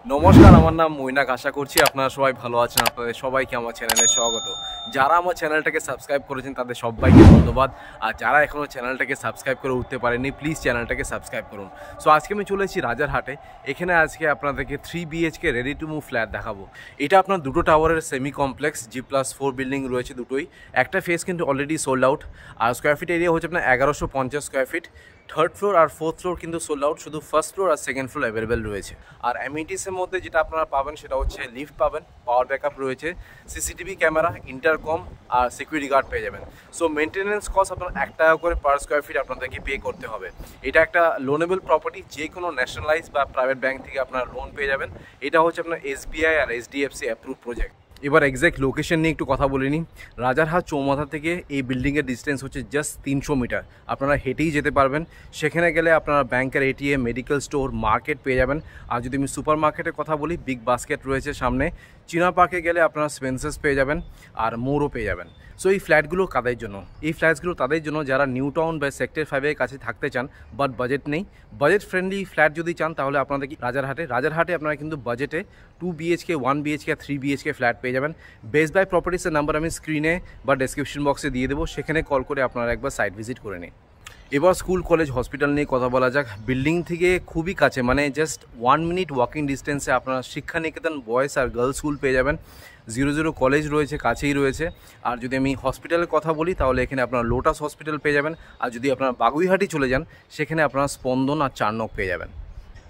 নমস্কার, আমার নাম মৈনাক। আশা করছি আপনারা সবাই ভালো আছেন। আপনাদের সবাইকে আমার চ্যানেলে স্বাগত। যারা আমার চ্যানেলটাকে সাবস্ক্রাইব করেছেন তাদের সবাইকে ধন্যবাদ। আর যারা এখনও চ্যানেলটাকে সাবস্ক্রাইব করে উঠতে পারেননি, প্লিজ চ্যানেলটাকে সাবস্ক্রাইব করুন। সো আজকে আমি চলে এসেছি রাজারহাটে। এখানে আজকে আপনাদেরকে 3 BHK ready to move flat দেখাবো। এটা আপনার দুটো টাওয়ারের সেমি কমপ্লেক্স, G+4 বিল্ডিং রয়েছে দুটোই। একটা ফেস কিন্তু অলরেডি সোল্ড আউট। আর স্কোয়ার ফিট এরিয়া হচ্ছে আপনার 1150 স্কোয়ার ফিট। থার্ড ফ্লোর আর ফোর্থ ফ্লোর কিন্তু সোল্ড আউট, শুধু ফার্স্ট ফ্লোর আর সেকেন্ড ফ্লোর অ্যাভেলেবেল রয়েছে। আর অ্যামিনিটিসের মধ্যে যেটা আপনারা পাবেন সেটা হচ্ছে লিফট পাবেন, পাওয়ার ব্যাকআপ রয়েছে, সিসিটিভি ক্যামেরা, ইন্টারকম আর সিকিউরিটি গার্ড পেয়ে যাবেন। সো মেনটেন্যান্স কস্ট আপনার 1 টাকা করে পার স্কোয়ার ফিট আপনাদেরকে পে করতে হবে। এটা একটা লোনেবল প্রপার্টি, যে কোনো ন্যাশনালাইজ বা প্রাইভেট ব্যাংক থেকে আপনারা লোন পেয়ে যাবেন। এটা হচ্ছে আপনার SBI আর HDFC অ্যাপ্রুভ প্রজেক্ট। এবার এক্স্যাক্ট লোকেশন নিয়ে একটু কথা বলে নিই। রাজারহাট চৌমাথা থেকে এই বিল্ডিংয়ের ডিস্টেন্স হচ্ছে জাস্ট 300 মিটার। আপনারা হেঁটেই যেতে পারবেন। সেখানে গেলে আপনারা ব্যাংকের ATM, মেডিকেল স্টোর, মার্কেট পেয়ে যাবেন। আর যদি আমি সুপার মার্কেটের কথা বলি, বিগ বাস্কেট রয়েছে সামনে। চীনা পার্কে গেলে আপনারা স্পেন্সার্স পেয়ে যাবেন আর মোরও পেয়ে যাবেন। সো এই ফ্ল্যাটগুলো কাদের জন্য? এই ফ্ল্যাটসগুলো তাদের জন্য যারা নিউ টাউন বা সেক্টর 5-এর কাছে থাকতে চান, বাট বাজেট নেই। বাজেট ফ্রেন্ডলি ফ্ল্যাট যদি চান তাহলে আপনাদের কি রাজারহাটে আপনারা কিন্তু বাজেটে 2 BHK, 1 BHK, 3 BHK ফ্ল্যাট পেয়ে যাবেন। বেস্ট বাই প্রপার্টিসের নাম্বার আমি স্ক্রিনে বা ডেসক্রিপশন বক্সে দিয়ে দেবো, সেখানে কল করে আপনারা একবার সাইট ভিজিট করে নিন। এবার স্কুল, কলেজ, হসপিটাল নিয়ে কথা বলা যাক। বিল্ডিং থেকে খুবই কাছে, মানে জাস্ট 1 মিনিট ওয়াকিং ডিস্টেন্সে আপনারা শিক্ষানিকেতন বয়েজ আর গার্লস স্কুল পেয়ে যাবেন। 00 কলেজ রয়েছে, কাছেই রয়েছে। আর যদি আমি হসপিটালের কথা বলি তাহলে এখানে আপনারা লোটাস হসপিটাল পেয়ে যাবেন। আর যদি আপনারা বাগুইহাটি চলে যান সেখানে আপনারা স্পন্দন আর চারনক পেয়ে যাবেন।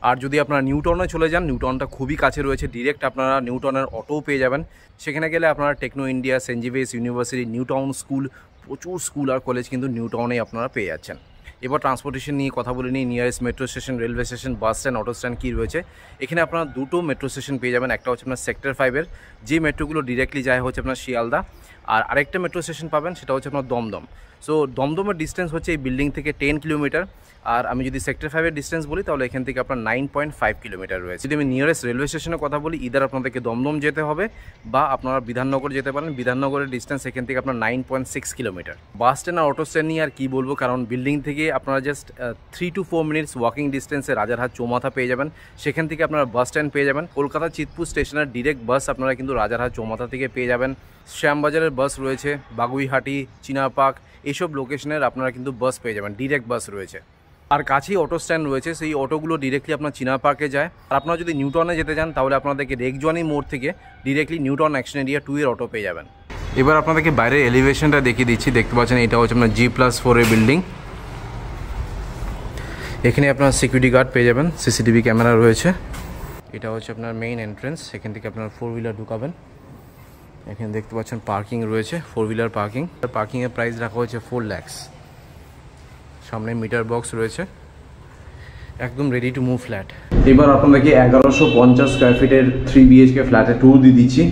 আর যদি আপনারা নিউটাউনে চলে যান, নিউটাউনটা খুবই কাছে রয়েছে, ডিরেক্ট আপনারা নিউটাউনের অটোও পেয়ে যাবেন। সেখানে গেলে আপনারা Techno India, Saint Xavier's University, New Town school, প্রচুর স্কুল আর কলেজ কিন্তু নিউটাউনেই আপনারা পেয়ে যাচ্ছেন। এবার ট্রান্সপোর্টেশন নিয়ে কথা বলে নিই। Nearest metro station, railway station, bus stand, auto stand কী রয়েছে। এখানে আপনারা দুটো মেট্রো স্টেশন পেয়ে যাবেন। একটা হচ্ছে আপনার সেক্টর 5-এর, যে মেট্রোগুলো ডিরেক্টলি যায় হচ্ছে আপনার শিয়ালদা। আর আরেকটা মেট্রো স্টেশন পাবেন, সেটা হচ্ছে আপনার দমদম। সো দমদমের ডিস্টেন্স হচ্ছে এই বিল্ডিং থেকে 10 কিলোমিটার। আর আমি যদি সেক্টর 5-এর ডিস্টেন্স বলি তাহলে এখান থেকে আপনার 9.5 কিলোমিটার রয়েছে। যদি আমি নিয়ারেস্ট রেলওয়ে স্টেশনের কথা বলি, ইদার আপনাদেরকে দমদম যেতে হবে বা আপনারা বিধাননগর যেতে পারেন। বিধাননগরের ডিস্টেন্স এখান থেকে আপনার 9.6 কিলোমিটার। বাস স্ট্যান্ড আর অটো স্ট্যান্ড নিয়ে আর কী বলবো, কারণ বিল্ডিং থেকে আপনারা জাস্ট 3 to 4 মিনিটস ওয়াকিং ডিস্টেন্সে রাজারহাট চৌমাথা পেয়ে যাবেন। সেখান থেকে আপনারা বাস স্ট্যান্ড পেয়ে যাবেন। কলকাতা চিতপুর স্টেশনের ডিরেক্ট বাস আপনারা কিন্তু রাজারহাট চৌমাথা থেকে পেয়ে যাবেন। শ্যামবাজারের বাস রয়েছে, বাগুইহাটি, চীনা পার্ক, এইসব লোকেশনের আপনারা কিন্তু বাস পেয়ে যাবেন, ডিরেক্ট বাস রয়েছে। আর কাছেই অটো স্ট্যান্ড রয়েছে, সেই অটোগুলো ডিরেক্টলি আপনার চীনা পার্কে যায়। আর আপনারা যদি নিউটাউনে যেতে চান তাহলে আপনাদেরকে রেগজোয়ানি মোড় থেকে ডিরেক্টলি নিউটাউন অ্যাকশন এরিয়া 2-এর অটো পেয়ে যাবেন। এবার আপনাদেরকে বাইরের এলিভেশনটা দেখিয়ে দিচ্ছি। দেখতে পাচ্ছেন এটা হচ্ছে আপনার G+4-এর বিল্ডিং। এখানে আপনার সিকিউরিটি গার্ড পেয়ে যাবেন, সিসিটিভি ক্যামেরা রয়েছে। এটা হচ্ছে আপনার মেইন এন্ট্রেন্স, এখান থেকে আপনার 4 হুইলার ঢুকাবেন। এখানে দেখতে পাচ্ছেন পার্কিং রয়েছে, 4 হুইলার পার্কিং। পার্কিংয়ের প্রাইস রাখা হয়েছে 4 লাখ। সামনে মিটার বক্স রয়েছে, একদম রেডি টু মুভ ফ্ল্যাট। এবার আপনাদেরকে 1150 স্কোয়ার ফিটের 3 BHK ফ্ল্যাটের ট্যুর দিয়ে দিচ্ছি।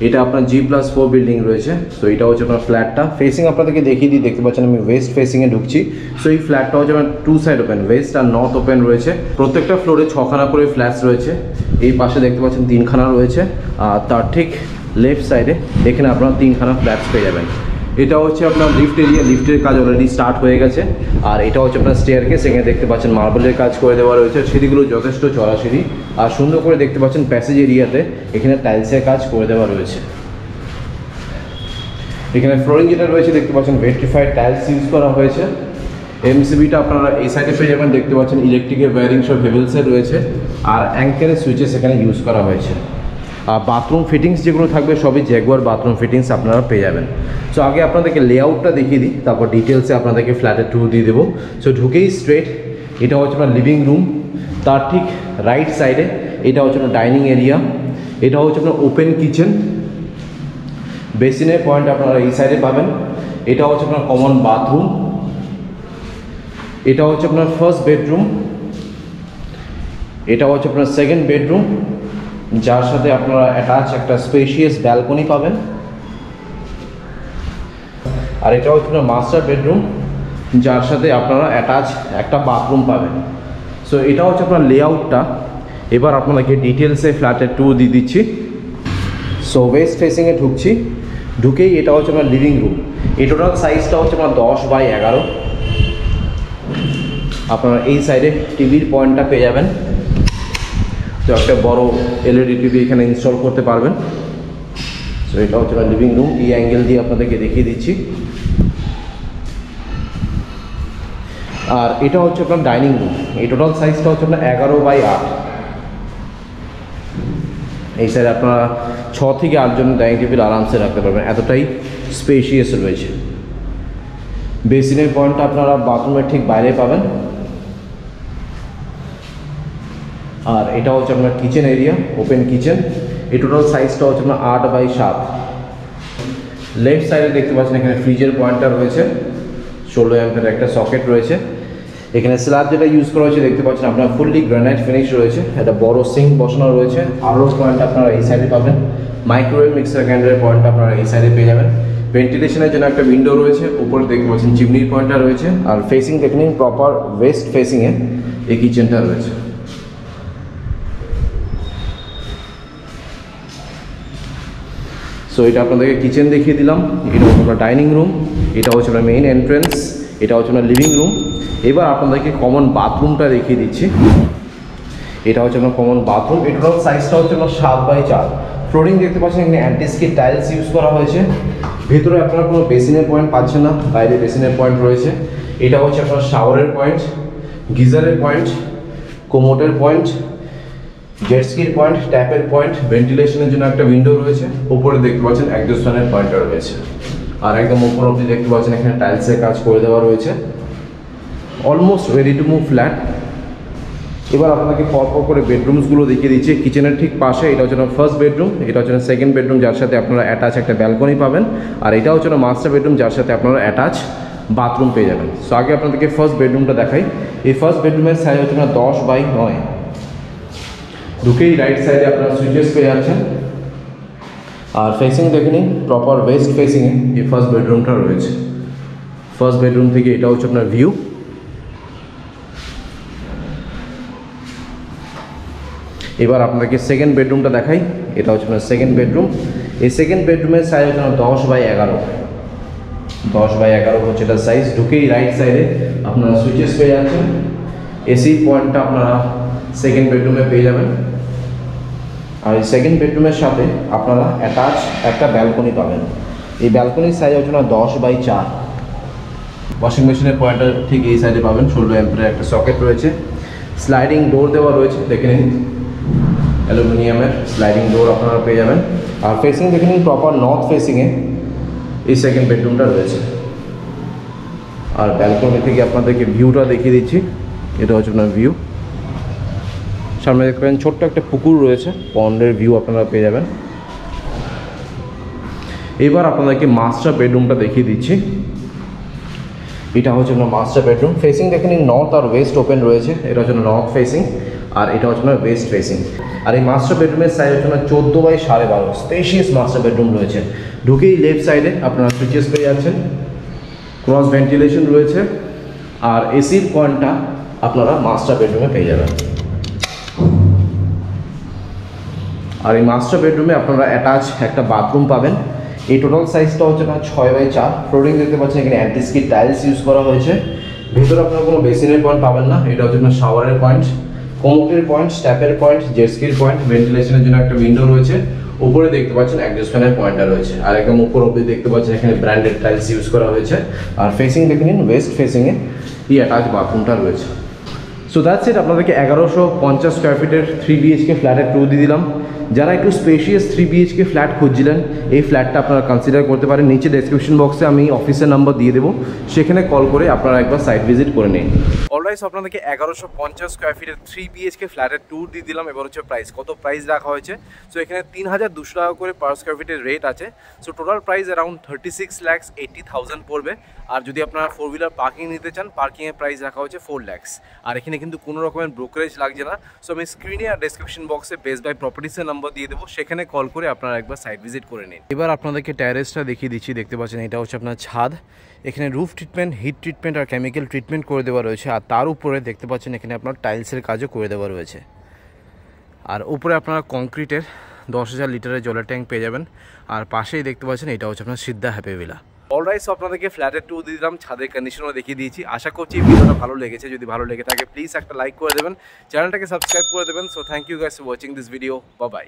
এটা আপনার G+4 বিল্ডিং রয়েছে। সো এটা হচ্ছে আপনার ফ্ল্যাটটা। ফেসিং আপনাদেরকে দেখিয়ে দিই। দেখতে পাচ্ছেন আমি ওয়েস্ট ফেসিংয়ে ঢুকছি। সো এই ফ্ল্যাটটা হচ্ছে আপনার 2 সাইড ওপেন, ওয়েস্ট আর নর্থ ওপেন রয়েছে। প্রত্যেকটা ফ্লোরে 6খানা করে ফ্ল্যাটস রয়েছে। এই পাশে দেখতে পাচ্ছেন 3খানা রয়েছে। আর তার ঠিক লেফট সাইডে এখানে আপনারা 3খানা ফ্ল্যাটস পেয়ে যাবেন। এটা হচ্ছে আপনার লিফট এরিয়া, লিফটের কাজ অলরেডি স্টার্ট হয়ে গেছে। আর এটা হচ্ছে আপনার স্টেয়ারকেস, এখানে দেখতে পাচ্ছেন মার্বেলের কাজ করে দেওয়া রয়েছে। সিঁড়িগুলো যথেষ্ট চড়া সিঁড়ি। আর সুন্দর করে দেখতে পাচ্ছেন প্যাসেজ এরিয়াতে এখানে টাইলসের কাজ করে দেওয়া রয়েছে। এখানে ফ্লোরিং যেটা রয়েছে দেখতে পাচ্ছেন ভেট্রিফাইড টাইলস ইউজ করা হয়েছে। MCBটা আপনারা এই সাইডে পেয়ে যাবেন। দেখতে পাচ্ছেন ইলেকট্রিকের ওয়্যারিং সব হেভেলসের রয়েছে। আর অ্যাঙ্কেলের সুইচেস এখানে ইউজ করা হয়েছে। আর বাথরুম ফিটিংস যেগুলো থাকবে সবই জ্যাগুয়ার বাথরুম ফিটিংস আপনারা পেয়ে যাবেন। সো আগে আপনাদেরকে লেআউটটা দেখিয়ে দিই, তারপর ডিটেলসে আপনাদেরকে ফ্ল্যাটের ট্যুর দিয়ে দেবো। সো ঢুকেই স্ট্রেট এটা হচ্ছে আপনার লিভিং রুম। তার ঠিক রাইট সাইডে এটা হচ্ছে আপনার ডাইনিং এরিয়া। এটা হচ্ছে আপনার ওপেন কিচেন। বেসিনের পয়েন্ট আপনারা এই সাইডে পাবেন। এটা হচ্ছে আপনার কমন বাথরুম। এটা হচ্ছে আপনার ফার্স্ট বেডরুম। এটা হচ্ছে আপনার সেকেন্ড বেডরুম, যার সাথে আপনারা অ্যাটাচ একটা স্পেশিয়াস ব্যালকনি পাবেন। আর এটা হচ্ছে আপনার মাস্টার বেডরুম, যার সাথে আপনারা অ্যাটাচ একটা বাথরুম পাবেন। সো এটা হচ্ছে আপনার লেআউটটা। এবার আপনাদেরকে ডিটেলসে ফ্ল্যাটের ট্যুর দিয়ে দিচ্ছি। সো ওয়েস্ট ফেসিংয়ে ঢুকছি। ঢুকেই এটা হচ্ছে আপনার লিভিং রুম। এই টোটাল সাইজটা হচ্ছে আপনার 10x11। আপনারা এই সাইডে টিভির পয়েন্টটা পেয়ে যাবেন। তো তো একটা বড় এলইডি টিভি এখানে ইনস্টল করতে পারবেন। সো এটা হচ্ছে লিভিং রুম, এই অ্যাঙ্গেল দিয়ে আপনাদেরকে দেখিয়ে দিচ্ছি। আর এটা হচ্ছে আপনার ডাইনিং রুম, এই টোটাল সাইজটা হচ্ছে আপনার 11x8। এই সাইডে আপনারা 6 থেকে 8 জন ডাইনিং টেবিল আরামসে রাখতে পারবেন, এতটাই স্পেশিয়াস রয়েছে। বেসিনের পয়েন্টটা আপনারা বাথরুমের ঠিক বাইরে পাবেন। আর এটা হচ্ছে আপনার কিচেন এরিয়া, ওপেন কিচেন। এই টোটাল সাইজটা হচ্ছে আপনার 8x7। লেফট সাইডে দেখতে পাচ্ছেন এখানে ফ্রিজের পয়েন্টটা রয়েছে, 16 অ্যাম্পের একটা সকেট রয়েছে। এখানে স্ল্যাব যেটা ইউজ করা হয়েছে দেখতে পাচ্ছেন আপনার ফুললি গ্রানাইট ফিনিশ রয়েছে, একটা বড় সিঙ্ক বসানো রয়েছে। আরও পয়েন্ট আপনারা এই সাইডে পাবেন, মাইক্রোওয়েভ মিক্সার গ্রাইন্ডারের পয়েন্ট আপনারা এই সাইডে পেয়ে যাবেন। ভেন্টিলেশনের জন্য একটা উইন্ডো রয়েছে, উপরে দেখতে পাচ্ছেন চিমনির পয়েন্টটা রয়েছে। আর ফেসিং দেখে নিন প্রপার ওয়েস্ট ফেসিংয়ে এই কিচেনটা রয়েছে। সো এটা আপনাদেরকে কিচেন দেখিয়ে দিলাম। এটা হচ্ছে আপনার ডাইনিং রুম, এটা হচ্ছে আপনার মেইন এন্ট্রেন্স, এটা হচ্ছে আপনার লিভিং রুম। এবার আপনাদেরকে কমন বাথরুমটা দেখিয়ে দিচ্ছি। এটা হচ্ছে আপনার কমন বাথরুম, এটার সাইজটা হচ্ছে আপনার 7x4। ফ্লোরিং দেখতে পাচ্ছেন এখানে অ্যান্টিস্কিড টাইলস ইউজ করা হয়েছে। ভেতরে আপনারা কোনো বেসিনের পয়েন্ট পাচ্ছেন না, বাইরে বেসিনের পয়েন্ট রয়েছে। এটা হচ্ছে আপনার শাওয়ারের পয়েন্ট, গিজারের পয়েন্ট, কোমোটের পয়েন্ট, জেটস্কির পয়েন্ট, ট্যাপের পয়েন্ট, ভেন্টিলেশনের জন্য একটা উইন্ডো রয়েছে। উপরে দেখতে পাচ্ছেন এক্সস্ট ফ্যানের পয়েন্টটা রয়েছে। আর একদম উপর অবধি দেখতে পাচ্ছেন এখানে টাইলসের কাজ করে দেওয়া রয়েছে। Almost ready to move flat. এবার আপনাকে পরপর করে বেডরুমসগুলো দেখিয়ে দিচ্ছি। কিচেনের ঠিক পাশে এটা হচ্ছে না ফার্স্ট বেডরুম, এটা হচ্ছে না সেকেন্ড বেডরুম, যার সাথে আপনারা অ্যাটাচ একটা ব্যালকনি পাবেন। আর এটা হচ্ছে না মাস্টার বেডরুম, যার সাথে আপনারা অ্যাটাচ বাথরুম পেয়ে যাবেন। সো আগে আপনাদেরকে ফার্স্ট বেডরুমটা দেখাই। এই ফার্স্ট বেডরুমের সাইজ হচ্ছে না 10x9। ঢুকেই রাইট সাইডে আপনারা সুইচেস পেয়ে যাচ্ছেন। আর ফেসিং দেখে নিন প্রপার ওয়েস্ট ফেসিংয়ে এই ফার্স্ট বেডরুমটা রয়েছে। ফার্স্ট বেডরুম থেকে এটা হচ্ছে আপনার ভিউ। এবার আপনাকে সেকেন্ড বেডরুমটা দেখাই। এটা হচ্ছে আপনার সেকেন্ড বেডরুম। এই সেকেন্ড বেডরুমের সাইজ হচ্ছে আপনার 10x11। 10x11 হচ্ছে এটার সাইজ। ঢুকেই রাইট সাইডে আপনারা সুইচেস পেয়ে যাচ্ছেন। এসি পয়েন্টটা আপনারা সেকেন্ড বেডরুমে পেয়ে যাবেন। আর এই সেকেন্ড বেডরুমের সাথে আপনারা অ্যাটাচ একটা ব্যালকনি পাবেন। এই ব্যালকনির সাইজ হচ্ছে না 10x4। ওয়াশিং মেশিনের পয়েন্টটা ঠিক এই সাইডে পাবেন, 16 অ্যাম্পের একটা সকেট রয়েছে। স্লাইডিং ডোর দেওয়া রয়েছে, দেখে নিন অ্যালুমিনিয়ামের স্লাইডিং ডোর আপনারা পেয়ে যাবেন। আর ফেসিং দেখে নিন প্রপার নর্থ ফেসিংয়ে এই সেকেন্ড বেডরুমটা রয়েছে। আর ব্যালকনি থেকে আপনাদেরকে ভিউটা দেখিয়ে দিচ্ছি। এটা হচ্ছে আপনার ভিউ। সামনে দেখতে পাবেন ছোট্ট একটা পুকুর রয়েছে, পন্ডের ভিউ আপনারা পেয়ে যাবেন। এবার আপনাদেরকে মাস্টার বেডরুমটা দেখিয়ে দিচ্ছি। এটা হচ্ছে আপনার মাস্টার বেডরুম। ফেসিং দেখে নিন নর্থ আর ওয়েস্ট ওপেন রয়েছে। এটা হচ্ছে নর্থ ফেসিং আর এটা হচ্ছে আপনার ওয়েস্ট ফেসিং। আর এই মাস্টার বেডরুমের সাইজ হচ্ছে আপনার 14x12। স্পেশিয়াস মাস্টার বেডরুম রয়েছে। ঢুকেই লেফট সাইডে আপনারা সুইচেস পেয়ে যাচ্ছেন, ক্রস ভেন্টিলেশন রয়েছে। আর এসির পয়েন্টটা আপনারা মাস্টার বেডরুমে পেয়ে যাবেন। আর এই মাস্টার বেডরুমে আপনারা অ্যাটাচ একটা বাথরুম পাবেন। এই টোটাল সাইজটা হচ্ছে আপনার 6x4। ফ্লোরিং দেখতে পাচ্ছেন এখানে অ্যান্টিস্কিড টাইলস ইউজ করা হয়েছে। ভিতরে আপনারা কোনো বেসিনের পয়েন্ট পাবেন না। এটা হচ্ছে আপনার শাওয়ারের পয়েন্ট, কোমোটের পয়েন্ট, ট্যাপের পয়েন্ট, জেটস্কির পয়েন্ট, ভেন্টিলেশনের জন্য একটা উইন্ডো রয়েছে। উপরে দেখতে পাচ্ছেন এক্সস্ট ফ্যানের পয়েন্টটা রয়েছে। আর একদম উপর অবধি দেখতে পাচ্ছেন এখানে ব্র্যান্ডেড টাইলস ইউজ করা হয়েছে। আর ফেসিং দেখে নিন ওয়েস্ট ফেসিংয়ে এই অ্যাটাচ বাথরুমটা রয়েছে। So that's it. আপনাদেরকে 1150 স্কোয়ার ফিটের 3 BHK ফ্ল্যাটের ট্যুর দিয়ে দিলাম। যারা একটু স্পেশিয়াস 3 BHK ফ্ল্যাট খুঁজছিলেন, এই ফ্ল্যাটটা আপনারা কনসিডার করতে পারেন। নিচে ডেসক্রিপশন বক্সে আমি অফিসের নাম্বার দিয়ে দেবো, সেখানে কল করে আপনারা একবার সাইট ভিজিট করে নিন। অলরাইট, আপনাদেরকে 1150 স্কোয়ার ফিটের 3 BHK ফ্ল্যাটের ট্যুর দিয়ে দিলাম। এবার হচ্ছে প্রাইস, কত প্রাইস রাখা হয়েছে। সো এখানে 3200 টাকা করে পার স্কোয়ার ফিটের রেট আছে। সো টোটাল প্রাইস অ্যারাউন্ড 36,80,000 পড়বে। আর যদি আপনারা 4 হুইলার পার্কিং নিতে চান, পার্কিংয়ের প্রাইস রাখা হয়েছে 4 lakhs। আর এখানে কিন্তু কোনো রকমের ব্রোকারেজ লাগছে না। সো আমি স্ক্রিনে আর ডেসক্রিপশন বক্সে বেস্ট বাই প্রপার্টিসের নাম্বার দিয়ে দেবো, সেখানে কল করে আপনারা একবার সাইট ভিজিট করে নিন। এবার আপনাদেরকে ট্যারেসটা দেখিয়ে দিচ্ছি। দেখতে পাচ্ছেন এটা হচ্ছে আপনার ছাদ। এখানে রুফ ট্রিটমেন্ট, হিট ট্রিটমেন্ট আর কেমিক্যাল ট্রিটমেন্ট করে দেওয়া রয়েছে। আর তার উপরে দেখতে পাচ্ছেন এখানে আপনার টাইলসের কাজও করে দেওয়া রয়েছে। আর উপরে আপনারা কংক্রিটের 10,000 লিটারের জলের ট্যাঙ্ক পেয়ে যাবেন। আর পাশেই দেখতে পাচ্ছেন এটা হচ্ছে আপনার সিদ্ধা হ্যাপি ভিলা। অলরাইট, সো আপনাদেরকে ফ্ল্যাটের ট্যুর দিয়ে দিলাম, ছাদের কন্ডিশনও দেখিয়ে দিয়েছি। আশা করছি ভিডিওটা ভালো লেগেছে। যদি ভালো লেগে থাকে প্লিজ একটা লাইক করে দেবেন, চ্যানেলটাকে সাবস্ক্রাইব করে দেবেন। So thank you guys for watching this video. Bye by.